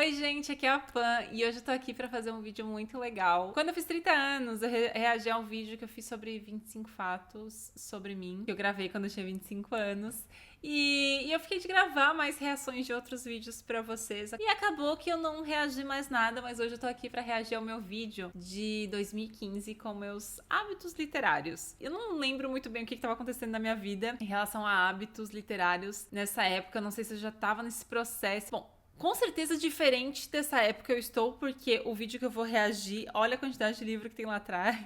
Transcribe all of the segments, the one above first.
Oi, gente, aqui é a Pan e hoje eu tô aqui pra fazer um vídeo muito legal. Quando eu fiz 30 anos, eu reagi a um vídeo que eu fiz sobre 25 fatos sobre mim, que eu gravei quando eu tinha 25 anos. E eu fiquei de gravar mais reações de outros vídeos pra vocês. E acabou que eu não reagi mais nada, mas hoje eu tô aqui pra reagir ao meu vídeo de 2015 com meus hábitos literários. Eu não lembro muito bem o que estava acontecendo na minha vida em relação a hábitos literários nessa época. Não sei se eu já tava nesse processo. Bom, com certeza diferente dessa época eu estou, porque o vídeo que eu vou reagir, olha a quantidade de livro que tem lá atrás.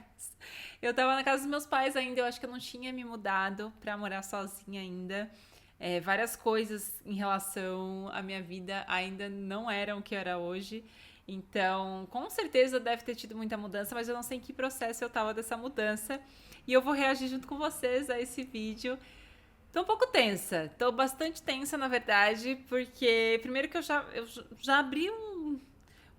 Eu tava na casa dos meus pais ainda, eu acho que eu não tinha me mudado pra morar sozinha ainda. Várias coisas em relação à minha vida ainda não eram o que era hoje. Então, com certeza deve ter tido muita mudança, mas eu não sei em que processo eu tava dessa mudança. E eu vou reagir junto com vocês a esse vídeo. Tô um pouco tensa, tô bastante tensa na verdade, porque primeiro que eu já abri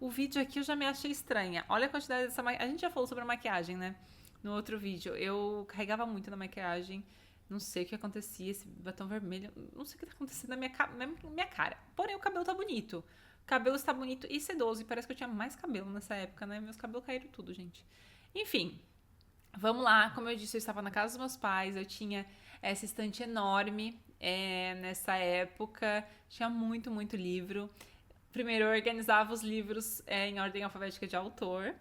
o vídeo aqui, eu já me achei estranha. Olha a quantidade dessa maquiagem. A gente já falou sobre a maquiagem, né? No outro vídeo. Eu carregava muito na maquiagem, não sei o que acontecia, esse batom vermelho, não sei o que tá acontecendo na minha cara. Porém, o cabelo tá bonito. O cabelo está bonito e sedoso, e parece que eu tinha mais cabelo nessa época, né? Meus cabelos caíram tudo, gente. Enfim, vamos lá, como eu disse, eu estava na casa dos meus pais, eu tinha essa estante enorme nessa época, tinha muito, muito livro. Primeiro eu organizava os livros em ordem alfabética de autor.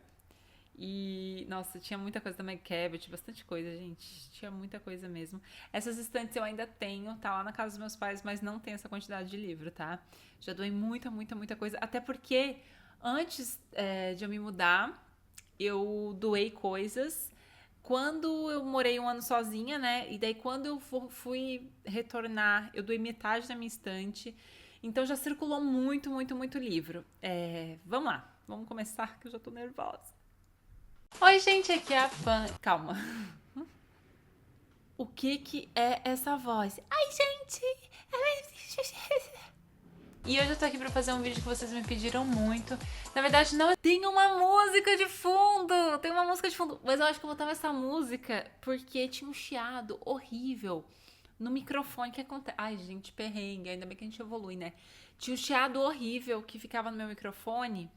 E, nossa, tinha muita coisa da Meg Cabot, bastante coisa, gente. Tinha muita coisa mesmo. Essas estantes eu ainda tenho, tá lá na casa dos meus pais, mas não tem essa quantidade de livro, tá? Já doei muita, muita, muita coisa. Até porque antes de eu me mudar, eu doei coisas. Quando eu morei um ano sozinha, né? E daí quando eu fui retornar, eu doei metade da minha estante. Então já circulou muito, muito, muito livro. Vamos lá, vamos começar que eu já tô nervosa. Oi, gente, aqui é a Pan. Calma. O que é essa voz? Ai, gente! E hoje eu tô aqui pra fazer um vídeo que vocês me pediram muito. Na verdade, não tem uma música de fundo! Tem uma música de fundo. Mas eu acho que eu vou botar essa música porque tinha um chiado horrível no microfone que acontece. Ai, gente, perrengue. Ainda bem que a gente evolui, né? Tinha um chiado horrível que ficava no meu microfone,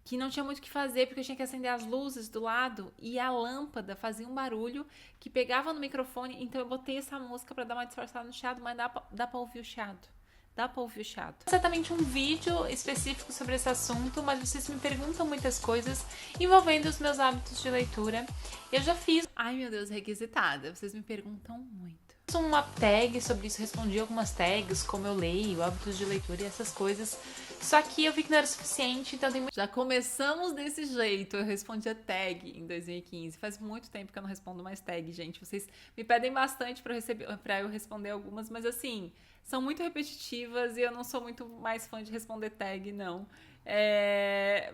que não tinha muito o que fazer, porque eu tinha que acender as luzes do lado e a lâmpada fazia um barulho que pegava no microfone, então eu botei essa música pra dar uma disfarçada no chiado, mas dá pra ouvir o chiado. Dá pra ouvir o chiado. Exatamente um vídeo específico sobre esse assunto, mas vocês me perguntam muitas coisas envolvendo os meus hábitos de leitura. Eu já fiz... Ai, meu Deus, requisitada. Vocês me perguntam muito. Uma tag sobre isso, respondi algumas tags, como eu leio, hábitos de leitura e essas coisas. Só que eu vi que não era suficiente, então tem... Já começamos desse jeito, eu respondi a tag em 2015. Faz muito tempo que eu não respondo mais tag, gente. Vocês me pedem bastante pra eu responder algumas, mas assim, são muito repetitivas e eu não sou muito mais fã de responder tag, não.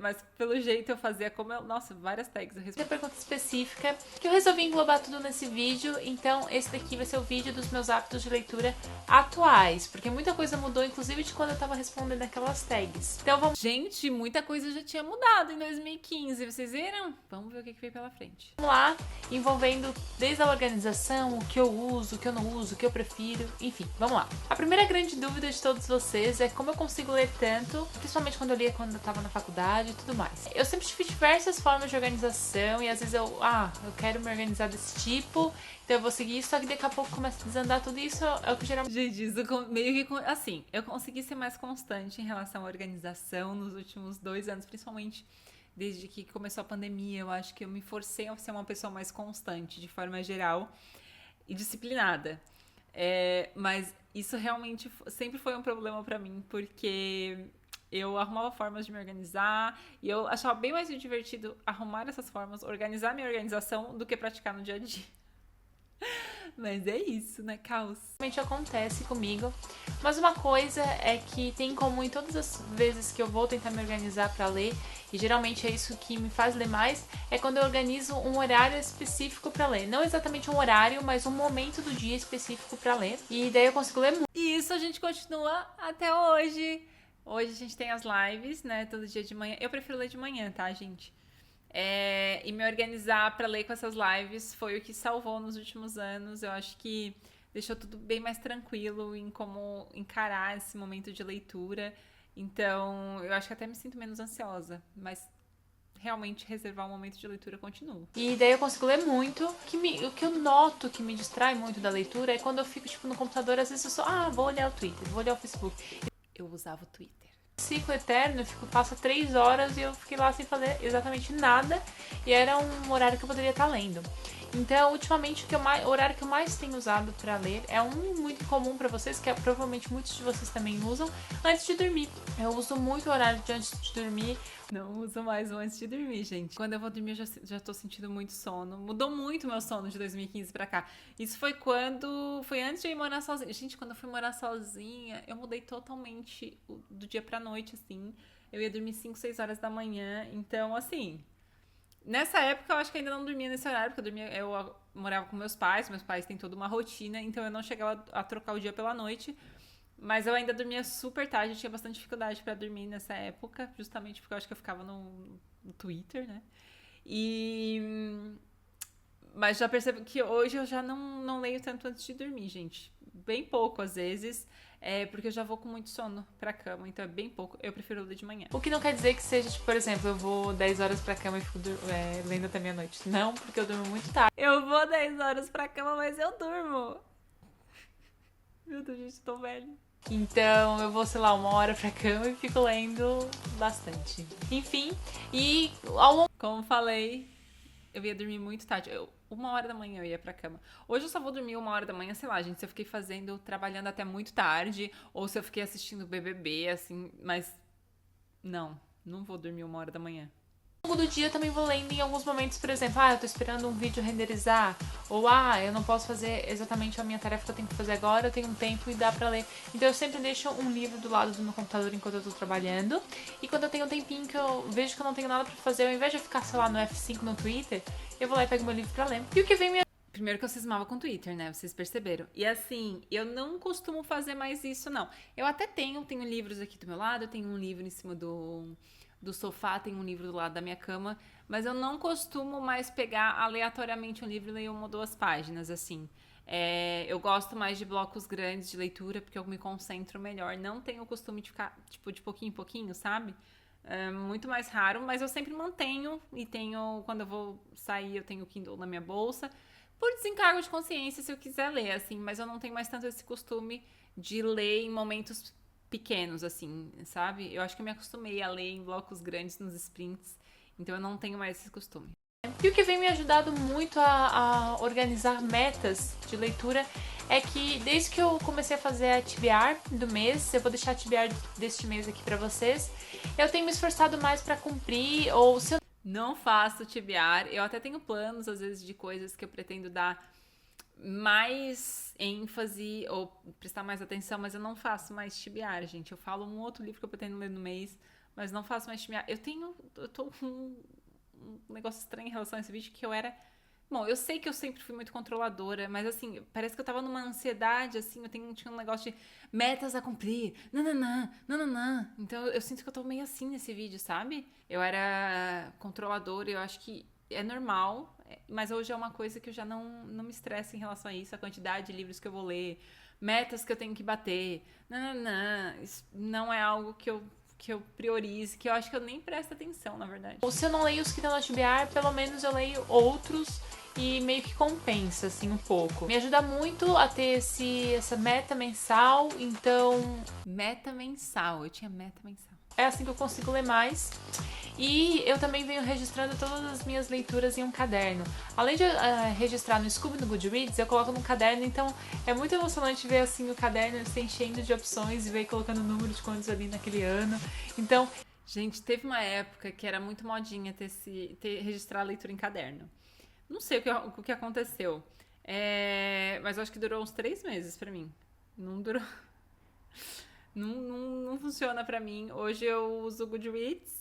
Mas pelo jeito eu fazia como eu... Nossa, várias tags eu respondi. Uma pergunta específica que eu resolvi englobar tudo nesse vídeo, então esse daqui vai ser o vídeo dos meus hábitos de leitura atuais, porque muita coisa mudou, inclusive de quando eu tava respondendo aquelas tags. Então vamos... Gente, muita coisa já tinha mudado em 2015, vocês viram? Vamos ver o que veio pela frente. Vamos lá, envolvendo desde a organização, o que eu uso, o que eu não uso, o que eu prefiro, enfim, vamos lá. A primeira grande dúvida de todos vocês é como eu consigo ler tanto, principalmente quando eu lia quando eu tava na faculdade e tudo mais. Eu sempre tive diversas formas de organização e às vezes eu quero me organizar desse tipo, então eu vou seguir isso, só que daqui a pouco começa a desandar tudo isso, é o que geralmente... Gente, isso meio que, assim, eu consegui ser mais constante em relação à organização nos últimos 2 anos, principalmente desde que começou a pandemia. Eu acho que eu me forcei a ser uma pessoa mais constante, de forma geral, e disciplinada. Mas isso realmente sempre foi um problema pra mim, porque eu arrumava formas de me organizar e eu achava bem mais divertido arrumar essas formas, organizar minha organização, do que praticar no dia a dia. Mas é isso, né? Caos. Realmente acontece comigo. Mas uma coisa é que tem em comum em todas as vezes que eu vou tentar me organizar pra ler, e geralmente é isso que me faz ler mais, é quando eu organizo um horário específico pra ler. Não exatamente um horário, mas um momento do dia específico pra ler. E daí eu consigo ler muito. E isso a gente continua até hoje. Hoje a gente tem as lives, né? Todo dia de manhã. Eu prefiro ler de manhã, tá, gente? E me organizar para ler com essas lives foi o que salvou nos últimos anos. Eu acho que deixou tudo bem mais tranquilo em como encarar esse momento de leitura. Então, eu acho que até me sinto menos ansiosa, mas realmente reservar um momento de leitura continuo. E daí eu consigo ler muito. O que eu noto que me distrai muito da leitura é quando eu fico, tipo, no computador, às vezes eu só, vou olhar o Twitter, vou olhar o Facebook. Eu usava o Twitter. Ciclo eterno, passa 3 horas e eu fiquei lá sem fazer exatamente nada. E era um horário que eu poderia estar lendo. Então, ultimamente, o horário que eu mais tenho usado para ler é um muito comum para vocês, que provavelmente muitos de vocês também usam, antes de dormir. Eu uso muito o horário de antes de dormir. Não uso mais o antes de dormir, gente. Quando eu vou dormir, eu já tô sentindo muito sono. Mudou muito meu sono de 2015 pra cá. Isso foi foi antes de eu ir morar sozinha. Gente, quando eu fui morar sozinha, eu mudei totalmente do dia pra noite, assim. Eu ia dormir 5, 6 horas da manhã. Então, assim, nessa época eu acho que ainda não dormia nesse horário, porque eu morava com meus pais têm toda uma rotina, então eu não chegava a trocar o dia pela noite. Mas eu ainda dormia super tarde, eu tinha bastante dificuldade pra dormir nessa época, justamente porque eu acho que eu ficava no Twitter, né? E. Mas já percebo que hoje eu já não leio tanto antes de dormir, gente. Bem pouco, às vezes. Porque eu já vou com muito sono pra cama, então é bem pouco. Eu prefiro ler de manhã. O que não quer dizer que seja, tipo, por exemplo, eu vou 10 horas pra cama e fico lendo até meia-noite. Não, porque eu durmo muito tarde. Eu vou 10 horas pra cama, mas eu durmo. Meu Deus, gente, tô velha. Então eu vou, sei lá, 1 hora pra cama e fico lendo bastante. Enfim, e como falei, eu ia dormir muito tarde. 1 hora da manhã eu ia pra cama. Hoje eu só vou dormir 1 hora da manhã, sei lá, gente, se eu fiquei trabalhando até muito tarde, ou se eu fiquei assistindo BBB, assim, mas não vou dormir 1 hora da manhã. Ao longo do dia eu também vou lendo em alguns momentos, por exemplo, eu tô esperando um vídeo renderizar, ou eu não posso fazer exatamente a minha tarefa que eu tenho que fazer agora, eu tenho um tempo e dá pra ler. Então eu sempre deixo um livro do lado do meu computador enquanto eu tô trabalhando, e quando eu tenho um tempinho que eu vejo que eu não tenho nada pra fazer, ao invés de eu ficar, sei lá, no F5 no Twitter, eu vou lá e pego meu livro pra ler. E o que vem me... Primeiro que eu cismava com o Twitter, né? Vocês perceberam. E assim, eu não costumo fazer mais isso, não. Eu até tenho livros aqui do meu lado, eu tenho um livro em cima do sofá, tem um livro do lado da minha cama, mas eu não costumo mais pegar aleatoriamente um livro e ler 1 ou 2 páginas, assim. Eu gosto mais de blocos grandes de leitura, porque eu me concentro melhor. Não tenho o costume de ficar, tipo, de pouquinho em pouquinho, sabe? É muito mais raro, mas eu sempre mantenho e tenho, quando eu vou sair, eu tenho o Kindle na minha bolsa, por desencargo de consciência, se eu quiser ler, assim, mas eu não tenho mais tanto esse costume de ler em momentos pequenos, assim, sabe? Eu acho que eu me acostumei a ler em blocos grandes nos sprints, então eu não tenho mais esse costume. E o que vem me ajudado muito a organizar metas de leitura é que desde que eu comecei a fazer a TBR do mês, eu vou deixar a TBR deste mês aqui pra vocês, eu tenho me esforçado mais pra cumprir, ou se eu não faço TBR, eu até tenho planos às vezes de coisas que eu pretendo dar mais ênfase ou prestar mais atenção, mas eu não faço mais TBR, gente. Eu falo um outro livro que eu pretendo ler no mês, mas não faço mais TBR. Eu tô com um negócio estranho em relação a esse vídeo, que eu era... Bom, eu sei que eu sempre fui muito controladora, mas assim, parece que eu tava numa ansiedade, assim, tinha um negócio de metas a cumprir, nananã, nananã. Então eu sinto que eu tô meio assim nesse vídeo, sabe? Eu era controladora e eu acho que é normal, mas hoje é uma coisa que eu já não me estresso em relação a isso, a quantidade de livros que eu vou ler, metas que eu tenho que bater, nananã. Isso não é algo que eu priorize, que eu acho que eu nem presto atenção, na verdade. Ou se eu não leio os que estão na TBR, pelo menos eu leio outros e meio que compensa, assim, um pouco. Me ajuda muito a ter essa meta mensal, então... Meta mensal, eu tinha meta mensal. É assim que eu consigo ler mais. E eu também venho registrando todas as minhas leituras em um caderno. Além de registrar no Scooby e no Goodreads, eu coloco no caderno, então é muito emocionante ver assim o caderno se enchendo de opções e ver colocando o número de quantos ali naquele ano. Então, gente, teve uma época que era muito modinha registrar a leitura em caderno. Não sei o que aconteceu, mas eu acho que durou uns 3 meses pra mim. Não durou... Não funciona pra mim. Hoje eu uso o Goodreads,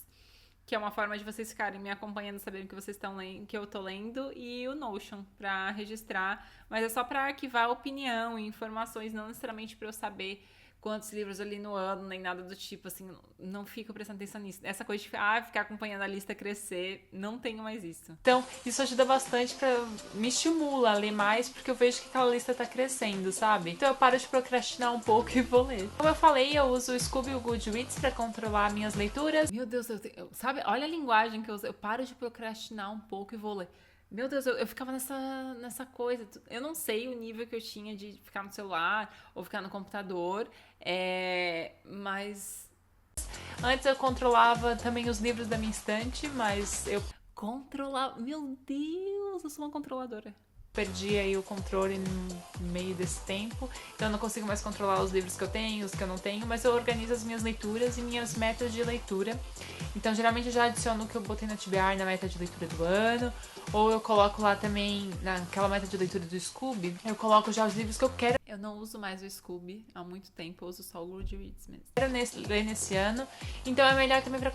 que é uma forma de vocês ficarem me acompanhando, sabendo que vocês estão lendo, que eu tô lendo, e o Notion pra registrar, mas é só pra arquivar opinião e informações, não necessariamente pra eu saber quantos livros eu li no ano, nem nada do tipo, assim, não fico prestando atenção nisso. Essa coisa de ficar acompanhando a lista crescer, não tenho mais isso. Então, isso ajuda bastante me estimula a ler mais, porque eu vejo que aquela lista tá crescendo, sabe? Então eu paro de procrastinar um pouco e vou ler. Como eu falei, eu uso o Scooby e o Goodreads pra controlar minhas leituras. Meu Deus, sabe? Olha a linguagem que eu uso. Eu paro de procrastinar um pouco e vou ler. Meu Deus, eu ficava nessa coisa. Eu não sei o nível que eu tinha de ficar no celular ou ficar no computador, mas antes eu controlava também os livros da minha estante, mas eu controlava. Meu Deus, eu sou uma controladora. Perdi aí o controle no meio desse tempo, então eu não consigo mais controlar os livros que eu tenho, os que eu não tenho, mas eu organizo as minhas leituras e minhas metas de leitura. Então geralmente eu já adiciono o que eu botei na TBR na meta de leitura do ano, ou eu coloco lá também naquela meta de leitura do Scooby, eu coloco já os livros que eu quero. Eu não uso mais o Scooby há muito tempo, eu uso só o Goodreads mesmo. Quero ler nesse ano, então é melhor também para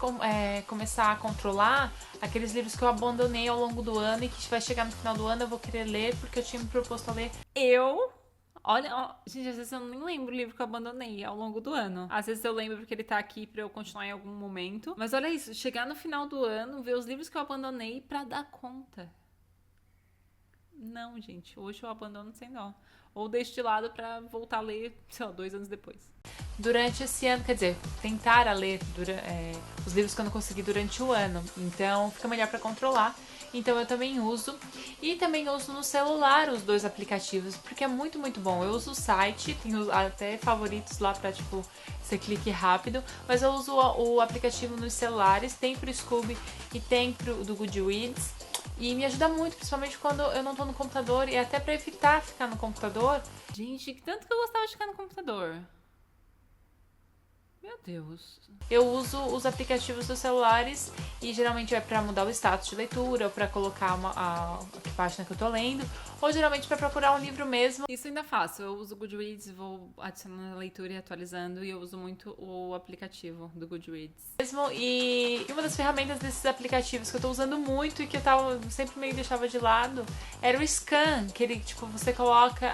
começar a controlar aqueles livros que eu abandonei ao longo do ano e que vai chegar no final do ano eu vou querer ler porque eu tinha me proposto a ler. Olha, gente, às vezes eu nem lembro o livro que eu abandonei ao longo do ano. Às vezes eu lembro porque ele tá aqui pra eu continuar em algum momento. Mas olha isso, chegar no final do ano, ver os livros que eu abandonei pra dar conta. Não, gente, hoje eu abandono sem dó. Ou deixo de lado pra voltar a ler, sei lá, 2 anos depois. Durante esse ano, quer dizer, tentar a ler os livros que eu não consegui durante o ano. Então fica melhor pra controlar. Então eu também uso. E também uso no celular os 2 aplicativos, porque é muito, muito bom. Eu uso o site, tenho até favoritos lá pra, tipo, você clique rápido. Mas eu uso o aplicativo nos celulares, tem pro Scooby e tem pro do Goodreads. E me ajuda muito, principalmente quando eu não tô no computador e até pra evitar ficar no computador. Gente, tanto que eu gostava de ficar no computador. Meu Deus. Eu uso os aplicativos dos celulares e geralmente é pra mudar o status de leitura, ou pra colocar que página que eu tô lendo, ou geralmente pra procurar um livro mesmo. Isso ainda faço. Eu uso o Goodreads, vou adicionando a leitura e atualizando, e eu uso muito o aplicativo do Goodreads. E uma das ferramentas desses aplicativos que eu tô usando muito e que eu sempre meio deixava de lado era o Scan, que ele, tipo, você coloca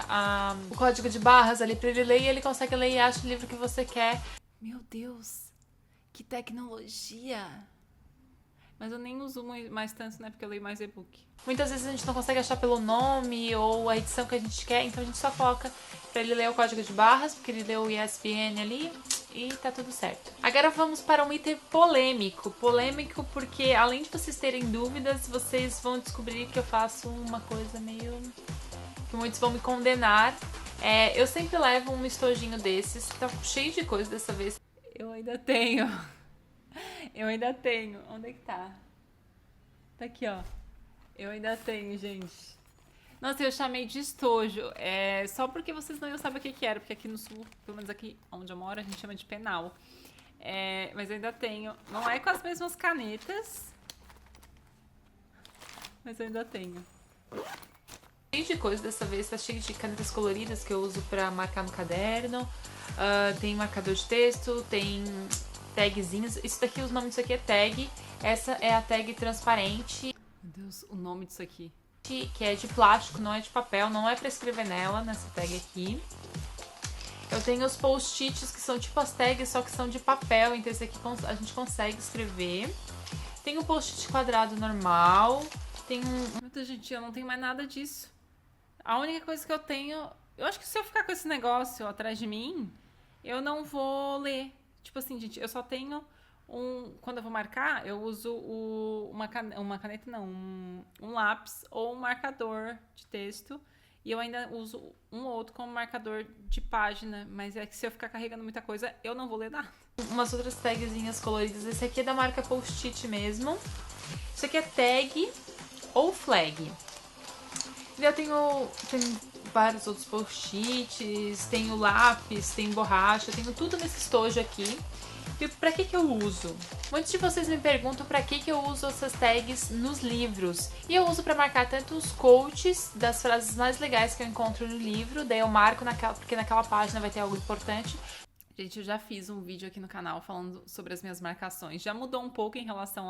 o código de barras ali pra ele ler e ele consegue ler e acha o livro que você quer. Meu Deus, que tecnologia! Mas eu nem uso mais tanto, né? Porque eu leio mais e-book. Muitas vezes a gente não consegue achar pelo nome ou a edição que a gente quer, então a gente só coloca pra ele ler o código de barras, porque ele leu o ISBN ali e tá tudo certo. Agora vamos para um item polêmico. Polêmico porque, além de vocês terem dúvidas, vocês vão descobrir que eu faço uma coisa meio... que muitos vão me condenar. Eu sempre levo um estojinho desses, que tá cheio de coisa dessa vez. Eu ainda tenho. Onde é que tá? Tá aqui, ó. Eu ainda tenho, gente. Nossa, eu chamei de estojo. Só porque vocês não iam saber o que era, porque aqui no sul, pelo menos aqui onde eu moro, a gente chama de penal. Mas eu ainda tenho. Não é com as mesmas canetas, mas eu ainda tenho. Cheio de coisa dessa vez, tá cheio de canetas coloridas que eu uso pra marcar no caderno. Tem marcador de texto, tem tagzinhos. Isso daqui, o nome disso aqui é tag. Essa é a tag transparente. Meu Deus, o nome disso aqui. Que é de plástico, não é de papel, não é pra escrever nessa tag aqui. Eu tenho os post-its que são tipo as tags, só que são de papel, então esse aqui a gente consegue escrever. Tem um post-it quadrado normal. Tem Meu Deus, gente, eu não tenho mais nada disso. A única coisa que eu tenho... Eu acho que se eu ficar com esse negócio atrás de mim, eu não vou ler. Tipo assim, gente, eu só tenho quando eu vou marcar, eu uso uma caneta, não, um lápis ou um marcador de texto. E eu ainda uso um ou outro como marcador de página. Mas é que se eu ficar carregando muita coisa, eu não vou ler nada. Umas outras tagzinhas coloridas. Esse aqui é da marca Post-it mesmo. Isso aqui é tag ou flag. E eu tenho vários outros post-its, tenho lápis, tenho borracha, tenho tudo nesse estojo aqui. E pra que eu uso? Muitos de vocês me perguntam pra que eu uso essas tags nos livros. E eu uso pra marcar tanto os quotes das frases mais legais que eu encontro no livro, daí eu marco porque naquela página vai ter algo importante. Gente, eu já fiz um vídeo aqui no canal falando sobre as minhas marcações. Já mudou um pouco em relação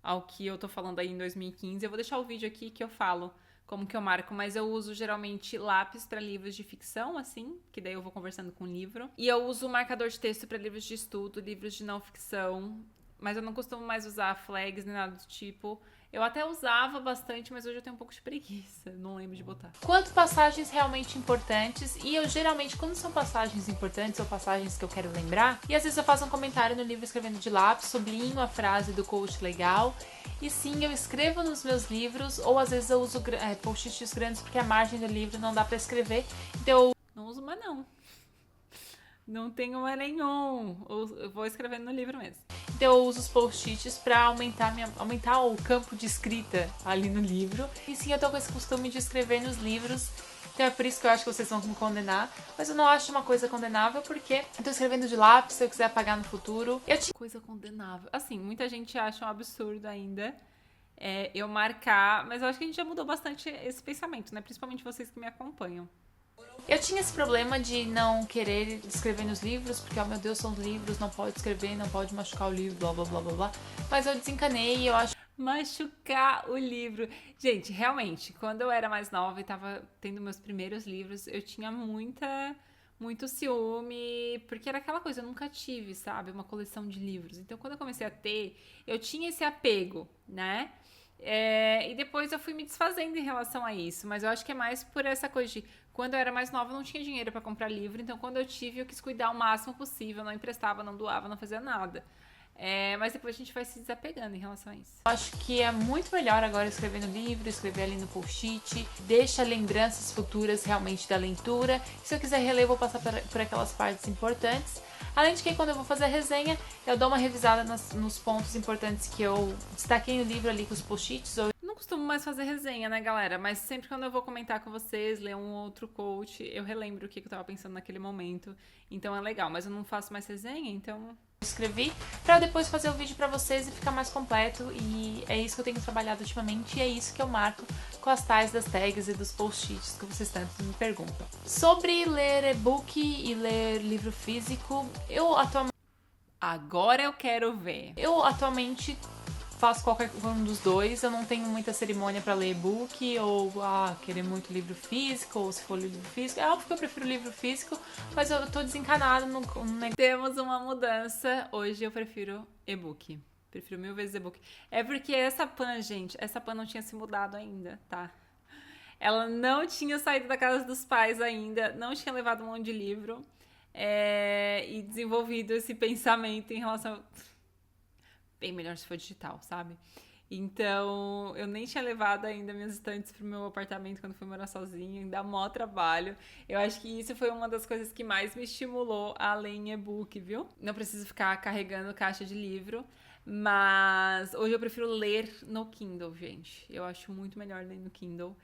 ao que eu tô falando aí em 2015. Eu vou deixar o vídeo aqui que eu falo como que eu marco, mas eu uso geralmente lápis para livros de ficção, assim, que daí eu vou conversando com o livro. E eu uso marcador de texto para livros de estudo, livros de não ficção, mas eu não costumo mais usar flags nem nada do tipo. Eu até usava bastante, mas hoje eu tenho um pouco de preguiça, não lembro de botar. Quanto passagens realmente importantes, e eu geralmente, quando são passagens importantes ou passagens que eu quero lembrar, e às vezes eu faço um comentário no livro escrevendo de lápis, sublinho a frase do coach legal, e sim, eu escrevo nos meus livros, ou às vezes eu uso post-its grandes porque a margem do livro não dá pra escrever, então eu não uso mais não. Não tenho mais nenhum. Eu vou escrevendo no livro mesmo. Então eu uso os post-its pra aumentar o campo de escrita ali no livro. E sim, eu tô com esse costume de escrever nos livros. Então é por isso que eu acho que vocês vão me condenar. Mas eu não acho uma coisa condenável, porque eu tô escrevendo de lápis, se eu quiser apagar no futuro. Coisa condenável. Assim, muita gente acha um absurdo ainda eu marcar, mas eu acho que a gente já mudou bastante esse pensamento, né? Principalmente vocês que me acompanham. Eu tinha esse problema de não querer escrever nos livros, porque, oh meu Deus, são livros, não pode escrever, não pode machucar o livro, blá blá blá blá blá. Mas eu desencanei e eu acho. Machucar o livro. Gente, realmente, quando eu era mais nova e tava tendo meus primeiros livros, eu tinha muito ciúme, porque era aquela coisa, eu nunca tive, sabe, uma coleção de livros. Então, quando eu comecei a ter, eu tinha esse apego, né? E depois eu fui me desfazendo em relação a isso, mas eu acho que é mais por essa coisa de quando eu era mais nova eu não tinha dinheiro pra comprar livro, então quando eu tive eu quis cuidar o máximo possível, não emprestava, não doava, não fazia nada. Mas depois a gente vai se desapegando em relação a isso. Eu acho que é muito melhor agora escrever no livro, escrever ali no post-it, deixa lembranças futuras realmente da leitura. Se eu quiser reler, eu vou passar por aquelas partes importantes. Além de que quando eu vou fazer a resenha, eu dou uma revisada nos pontos importantes que eu destaquei no livro ali com os post-its. Não costumo mais fazer resenha, né, galera? Mas sempre quando eu vou comentar com vocês, ler um outro coach, eu relembro o que eu tava pensando naquele momento. Então é legal, mas eu não faço mais resenha, então escrevi para depois fazer o vídeo para vocês e ficar mais completo, e é isso que eu tenho trabalhado ultimamente e é isso que eu marco com as tais das tags e dos post-its que vocês tanto me perguntam. Sobre ler e-book e ler livro físico, agora eu quero ver. Eu atualmente faço qualquer um dos dois, eu não tenho muita cerimônia pra ler e-book ou querer muito livro físico, ou se for livro físico. É óbvio que eu prefiro livro físico, mas eu tô desencanada no negócio. Temos uma mudança, hoje eu prefiro e-book. Prefiro 1000 vezes e-book. É porque essa Pan, gente, essa Pan não tinha se mudado ainda, tá? Ela não tinha saído da casa dos pais ainda, não tinha levado um monte de livro e desenvolvido esse pensamento em relação bem melhor se for digital, sabe? Então, eu nem tinha levado ainda minhas estantes pro meu apartamento quando fui morar sozinha, ainda mó trabalho. Eu acho que isso foi uma das coisas que mais me estimulou a ler em e-book, viu? Não preciso ficar carregando caixa de livro, mas hoje eu prefiro ler no Kindle, gente. Eu acho muito melhor ler no Kindle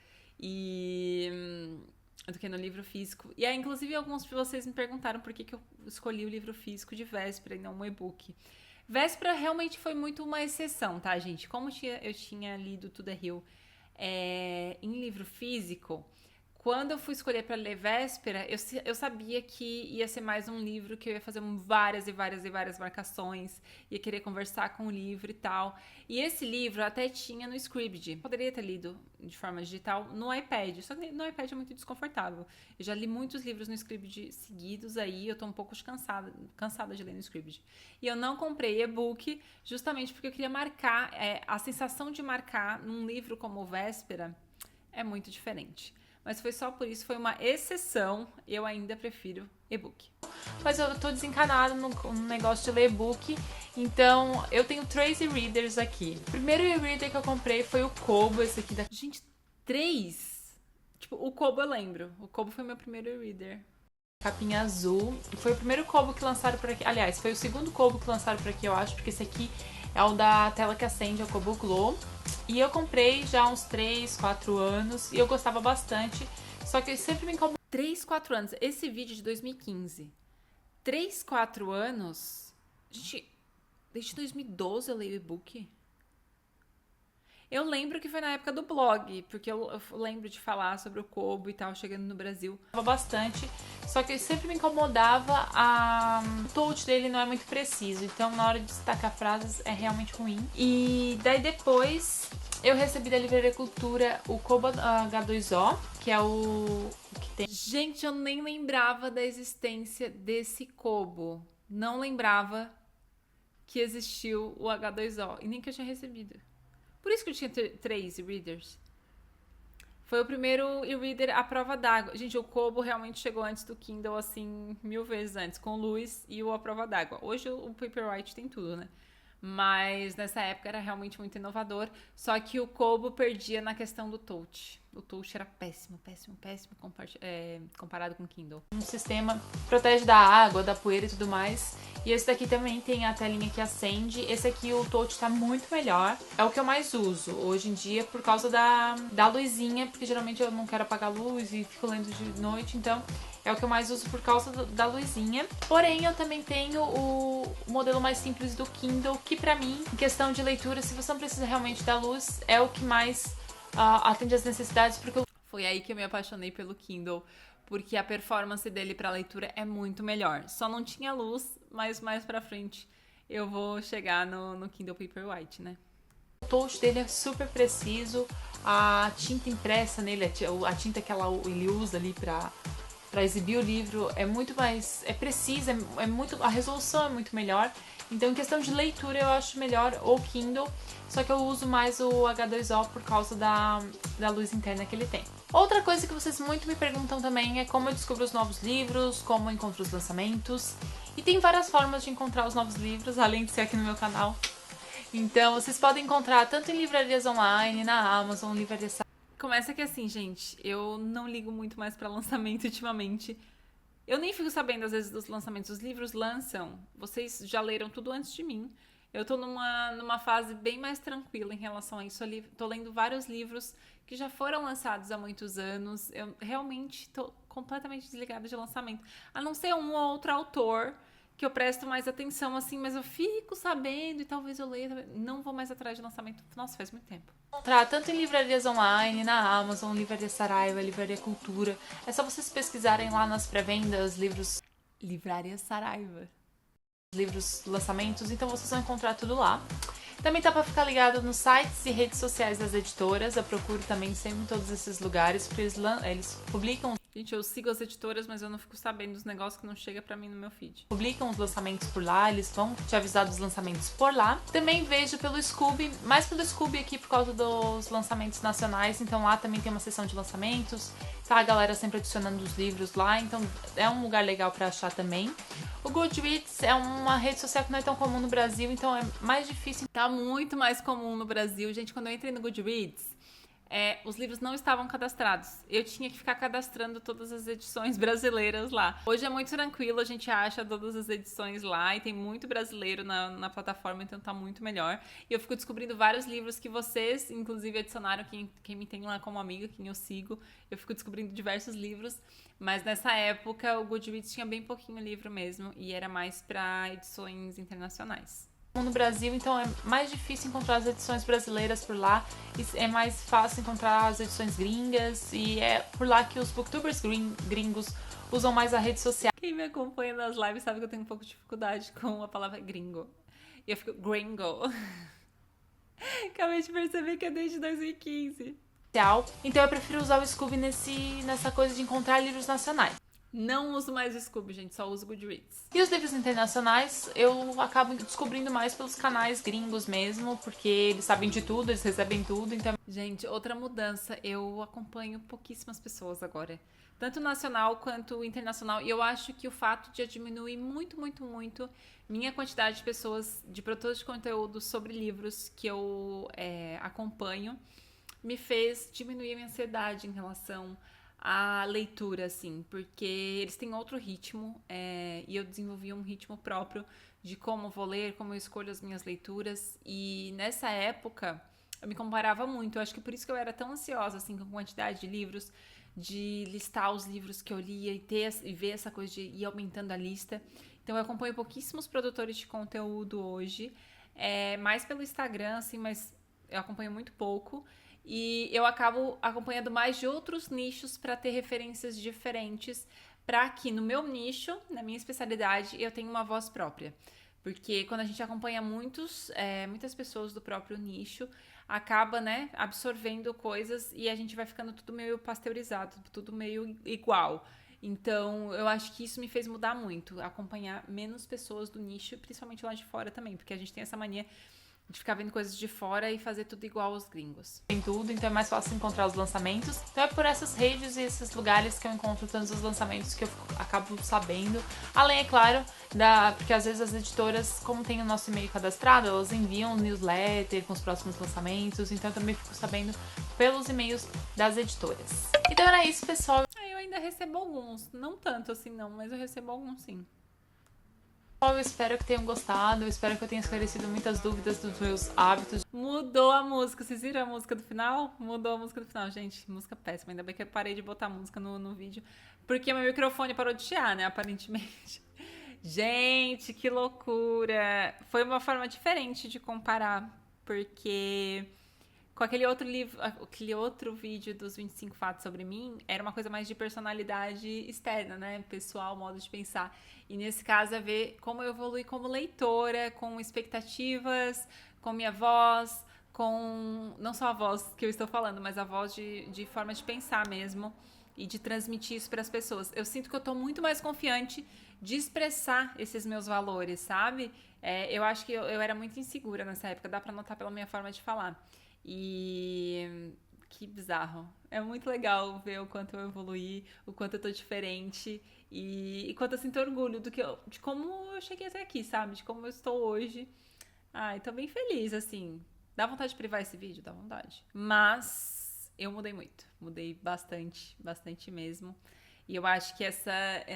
do que no livro físico. E aí, inclusive, alguns de vocês me perguntaram por que eu escolhi o livro físico de véspera e não um e-book. Véspera realmente foi muito uma exceção, tá, gente? Como eu tinha lido To The Hill em livro físico, quando eu fui escolher para ler Véspera, eu sabia que ia ser mais um livro que eu ia fazer várias e várias e várias marcações, ia querer conversar com o livro e tal. E esse livro até tinha no Scribd. Poderia ter lido de forma digital no iPad, só que no iPad é muito desconfortável. Eu já li muitos livros no Scribd seguidos aí, eu tô um pouco cansada de ler no Scribd. E eu não comprei e-book justamente porque eu queria marcar, a sensação de marcar num livro como Véspera é muito diferente. Mas foi só por isso, foi uma exceção. Eu ainda prefiro e-book. Mas eu tô desencanada no negócio de ler e-book. Então, eu tenho 3 e-readers aqui. O primeiro e-reader que eu comprei foi o Kobo, esse aqui da... Gente, 3? Tipo, o Kobo eu lembro. O Kobo foi meu primeiro e-reader. Capinha azul. E foi o primeiro Kobo que lançaram por aqui. Aliás, foi o segundo Kobo que lançaram por aqui, eu acho. Porque esse aqui é o da tela que acende, é o Kobo Glow. E eu comprei já há uns 3, 4 anos e eu gostava bastante, só que sempre me incomodava. 3, 4 anos, esse vídeo de 2015. 3, 4 anos? Gente, desde 2012 eu leio e-book. Eu lembro que foi na época do blog, porque eu lembro de falar sobre o Kobo e tal, chegando no Brasil. Bastante, só que sempre me incomodava o touch dele não é muito preciso, então na hora de destacar frases é realmente ruim. E daí depois eu recebi da Livraria Cultura o Kobo H2O, que é o que tem... Gente, eu nem lembrava da existência desse Kobo. Não lembrava que existiu o H2O e nem que eu tinha recebido. Por isso que eu tinha 3 e-readers. Foi o primeiro e-reader à prova d'água. Gente, o Kobo realmente chegou antes do Kindle, assim, 1000 vezes antes, com luz e o à prova d'água. Hoje o Paperwhite tem tudo, né? Mas nessa época era realmente muito inovador. Só que o Kobo perdia na questão do touch. O touch era péssimo, péssimo, péssimo comparado com o Kindle. Um sistema protege da água, da poeira e tudo mais. E esse daqui também tem a telinha que acende. Esse aqui o touch tá muito melhor. É o que eu mais uso hoje em dia por causa da luzinha, porque geralmente eu não quero apagar a luz e fico lendo de noite, então é o que eu mais uso por causa da luzinha. Porém, eu também tenho o modelo mais simples do Kindle, que pra mim, em questão de leitura, se você não precisa realmente da luz, é o que mais atende às necessidades, porque foi aí que eu me apaixonei pelo Kindle, porque a performance dele pra leitura é muito melhor. Só não tinha luz, mas mais pra frente eu vou chegar no Kindle Paperwhite, né? O touch dele é super preciso, a tinta impressa nele, a tinta que ele usa ali pra exibir o livro é muito mais... é precisa, a resolução é muito melhor. Então, em questão de leitura, eu acho melhor o Kindle, só que eu uso mais o H2O por causa da luz interna que ele tem. Outra coisa que vocês muito me perguntam também é como eu descubro os novos livros, como eu encontro os lançamentos. E tem várias formas de encontrar os novos livros, além de ser aqui no meu canal. Então, vocês podem encontrar tanto em livrarias online, na Amazon, livrarias... Começa que assim, gente, eu não ligo muito mais pra lançamento ultimamente. Eu nem fico sabendo, às vezes, dos lançamentos. Os livros lançam, vocês já leram tudo antes de mim. Eu tô numa fase bem mais tranquila em relação a isso. Eu tô lendo vários livros que já foram lançados há muitos anos. Eu realmente tô completamente desligada de lançamento. A não ser um ou outro autor que eu presto mais atenção, assim, mas eu fico sabendo e talvez eu leia. Não vou mais atrás de lançamento. Nossa, faz muito tempo. Encontrar tanto em livrarias online, na Amazon, Livraria Saraiva, Livraria Cultura. É só vocês pesquisarem lá nas pré-vendas, livros... Livraria Saraiva. Livros, lançamentos, então vocês vão encontrar tudo lá. Também tá pra ficar ligado nos sites e redes sociais das editoras. Eu procuro também sempre em todos esses lugares, porque eles publicam... Gente, eu sigo as editoras, mas eu não fico sabendo dos negócios que não chega pra mim no meu feed. Publicam os lançamentos por lá, eles vão te avisar dos lançamentos por lá. Também vejo pelo Scoob, mais pelo Scoob aqui por causa dos lançamentos nacionais, então lá também tem uma seção de lançamentos, tá a galera sempre adicionando os livros lá, então é um lugar legal pra achar também. O Goodreads é uma rede social que não é tão comum no Brasil, então é mais difícil. Tá muito mais comum no Brasil. Gente, quando eu entrei no Goodreads, os livros não estavam cadastrados. Eu tinha que ficar cadastrando todas as edições brasileiras lá. Hoje é muito tranquilo, a gente acha todas as edições lá e tem muito brasileiro na plataforma, então tá muito melhor. E eu fico descobrindo vários livros que vocês, inclusive, adicionaram, quem me tem lá como amiga, quem eu sigo. Eu fico descobrindo diversos livros, mas nessa época o Goodreads tinha bem pouquinho livro mesmo e era mais para edições internacionais. No Brasil, então é mais difícil encontrar as edições brasileiras por lá, é mais fácil encontrar as edições gringas e é por lá que os booktubers gringos usam mais a rede social. Quem me acompanha nas lives sabe que eu tenho um pouco de dificuldade com a palavra gringo. E eu fico gringo. Acabei de perceber que é desde 2015. Então eu prefiro usar o Scoob nessa coisa de encontrar livros nacionais. Não uso mais o Scoob, gente, só uso o Goodreads. E os livros internacionais eu acabo descobrindo mais pelos canais gringos mesmo, porque eles sabem de tudo, eles recebem tudo, então... Gente, outra mudança, eu acompanho pouquíssimas pessoas agora, tanto nacional quanto internacional, e eu acho que o fato de eu diminuir muito, muito, muito minha quantidade de pessoas, de produtores de conteúdo sobre livros que eu acompanho, me fez diminuir a minha ansiedade em relação a leitura, assim, porque eles têm outro ritmo e eu desenvolvi um ritmo próprio de como vou ler, como eu escolho as minhas leituras e nessa época eu me comparava muito, eu acho que por isso que eu era tão ansiosa, assim, com a quantidade de livros, de listar os livros que eu lia e ver essa coisa de ir aumentando a lista. Então eu acompanho pouquíssimos produtores de conteúdo hoje, mais pelo Instagram, assim, mas eu acompanho muito pouco. E eu acabo acompanhando mais de outros nichos para ter referências diferentes, para que no meu nicho, na minha especialidade, eu tenha uma voz própria. Porque quando a gente acompanha muitas pessoas do próprio nicho, acaba, né, absorvendo coisas e a gente vai ficando tudo meio pasteurizado, tudo meio igual. Então, eu acho que isso me fez mudar muito, acompanhar menos pessoas do nicho, principalmente lá de fora também, porque a gente tem essa mania de ficar vendo coisas de fora e fazer tudo igual aos gringos. Tem tudo, então é mais fácil encontrar os lançamentos. Então é por essas redes e esses lugares que eu encontro tantos os lançamentos que eu acabo sabendo. Além, é claro, porque às vezes as editoras, como tem o nosso e-mail cadastrado, elas enviam um newsletter com os próximos lançamentos, então eu também fico sabendo pelos e-mails das editoras. Então era isso, pessoal. Eu ainda recebo alguns, não tanto assim não, mas eu recebo alguns sim. Eu espero que tenham gostado, eu espero que eu tenha esclarecido muitas dúvidas dos meus hábitos. Mudou a música, vocês viram a música do final? Mudou a música do final, gente, música péssima, ainda bem que eu parei de botar música no vídeo, porque meu microfone parou de chiar, né, aparentemente. Gente, que loucura! Foi uma forma diferente de comparar, porque com aquele outro livro, aquele outro vídeo dos 25 fatos sobre mim, era uma coisa mais de personalidade externa, né? Pessoal, modo de pensar. E nesse caso é ver como eu evolui como leitora, com expectativas, com minha voz, com não só a voz que eu estou falando, mas a voz de forma de pensar mesmo e de transmitir isso para as pessoas. Eu sinto que eu tô muito mais confiante de expressar esses meus valores, sabe? Eu acho que eu era muito insegura nessa época, dá pra notar pela minha forma de falar. E que bizarro. É muito legal ver o quanto eu evoluí, o quanto eu tô diferente e quanto eu sinto orgulho de como eu cheguei até aqui, sabe? De como eu estou hoje. Ai, tô bem feliz, assim. Dá vontade de privar esse vídeo? Dá vontade. Mas eu mudei muito. Mudei bastante, bastante mesmo. E eu acho que essa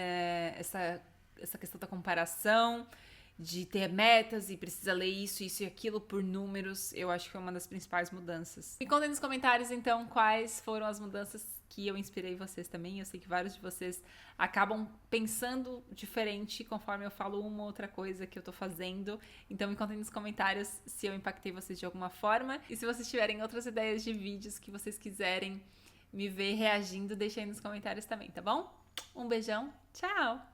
questão da comparação, de ter metas e precisa ler isso e aquilo por números, eu acho que foi uma das principais mudanças. Me contem nos comentários, então, quais foram as mudanças que eu inspirei vocês também. Eu sei que vários de vocês acabam pensando diferente conforme eu falo uma ou outra coisa que eu tô fazendo. Então me contem nos comentários se eu impactei vocês de alguma forma. E se vocês tiverem outras ideias de vídeos que vocês quiserem me ver reagindo, deixem aí nos comentários também, tá bom? Um beijão, tchau!